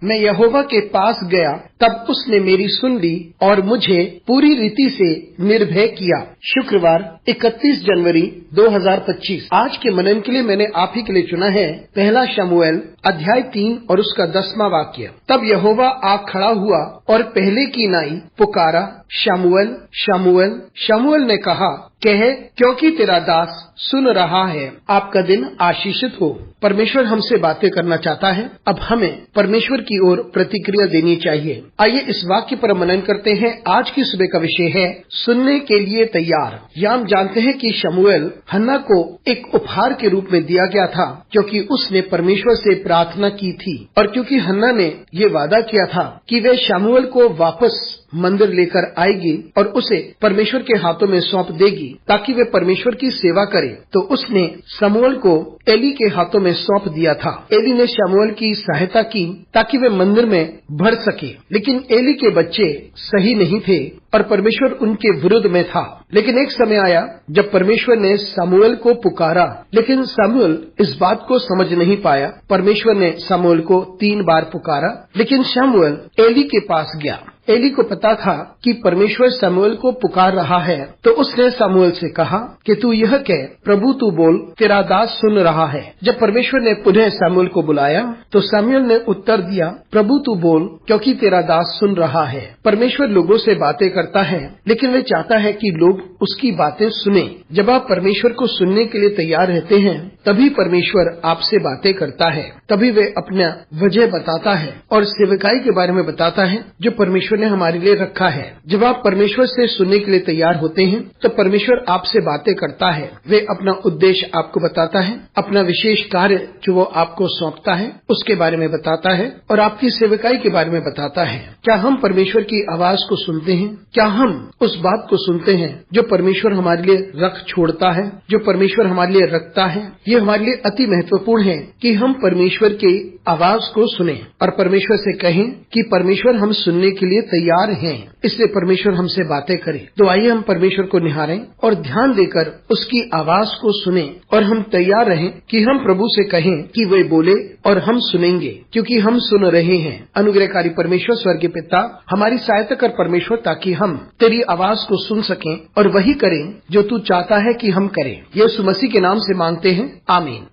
मैं यहोवा के पास गया, तब उसने मेरी सुन ली और मुझे पूरी रीति से निर्भय किया। शुक्रवार 31 जनवरी 2025। आज के मनन के लिए मैंने आप ही के लिए चुना है पहला शमूएल अध्याय 3 और उसका 10वां वाक्य। तब यहोवा आ खड़ा हुआ और पहले की नाई पुकारा, शमूएल शमूएल। शमूएल ने कहा, कह, क्योंकि तेरा दास सुन रहा है। आपका दिन आशीषित हो। परमेश्वर हमसे बातें करना चाहता है। अब हमें परमेश्वर की ओर प्रतिक्रिया देनी चाहिए। आइए इस वाक्य पर मनन करते हैं। आज की सुबह का विषय है सुनने के लिए तैयार। यहाँ हम जानते हैं कि शमूएल हन्ना को एक उपहार के रूप में दिया गया था, क्योंकि उसने परमेश्वर से प्रार्थना की थी और क्योंकि हन्ना ने ये वादा किया था कि वे शमूएल को वापस मंदिर लेकर आएगी और उसे परमेश्वर के हाथों में सौंप देगी ताकि वे परमेश्वर की सेवा करे, तो उसने शमूएल को एली के हाथों में सौंप दिया था। एली ने शमूएल की सहायता की ताकि वे मंदिर में बढ़ सके, लेकिन एली के बच्चे सही नहीं थे और परमेश्वर उनके विरुद्ध में था। लेकिन एक समय आया जब परमेश्वर ने शमूएल को पुकारा, लेकिन शमूएल इस बात को समझ नहीं पाया। परमेश्वर ने शमूएल को 3 बार पुकारा, लेकिन शमूएल एली के पास गया। एली को पता था कि परमेश्वर शमूएल को पुकार रहा है, तो उसने शमूएल से कहा कि तू यह कह, प्रभु तू बोल, तेरा दास सुन रहा है। जब परमेश्वर ने पुनः शमूएल को बुलाया तो शमूएल ने उत्तर दिया, प्रभु तू बोल, क्योंकि तेरा दास सुन रहा है। परमेश्वर लोगों से बातें करता है, लेकिन वे चाहता है कि लोग उसकी बातें सुने। जब आप परमेश्वर को सुनने के लिए तैयार रहते हैं, तभी परमेश्वर आपसे बातें करता है, तभी वे अपना वजह बताता है और सेवकाई के बारे में बताता है जो परमेश्वर ने हमारे लिए रखा है। जब आप परमेश्वर से सुनने के लिए तैयार होते हैं तो परमेश्वर आपसे बातें करता है। वे अपना उद्देश्य आपको बताता है, अपना विशेष कार्य जो वो आपको सौंपता है उसके बारे में बताता है और आपकी सेवकाई के बारे में बताता है। क्या हम परमेश्वर की आवाज को सुनते हैं? क्या हम उस बात को सुनते हैं जो परमेश्वर हमारे लिए रख छोड़ता है, जो परमेश्वर हमारे लिए रखता है? ये हमारे लिए अति महत्वपूर्ण है कि हम परमेश्वर की आवाज को सुने और परमेश्वर से कहें कि परमेश्वर हम सुनने के लिए तैयार हैं, इसलिए परमेश्वर हमसे बातें करे। तो आइए हम परमेश्वर को निहारें और ध्यान देकर उसकी आवाज को सुने और हम तैयार रहें कि हम प्रभु से कहें कि वे बोले और हम सुनेंगे, क्योंकि हम सुन रहे हैं। अनुग्रहकारी परमेश्वर स्वर्गीय पिता, हमारी सहायता कर परमेश्वर, ताकि हम तेरी आवाज को सुन सकें और वही करें जो तू चाहता है कि हम करें। यीशु मसीह के नाम से मांगते हैं, आमीन।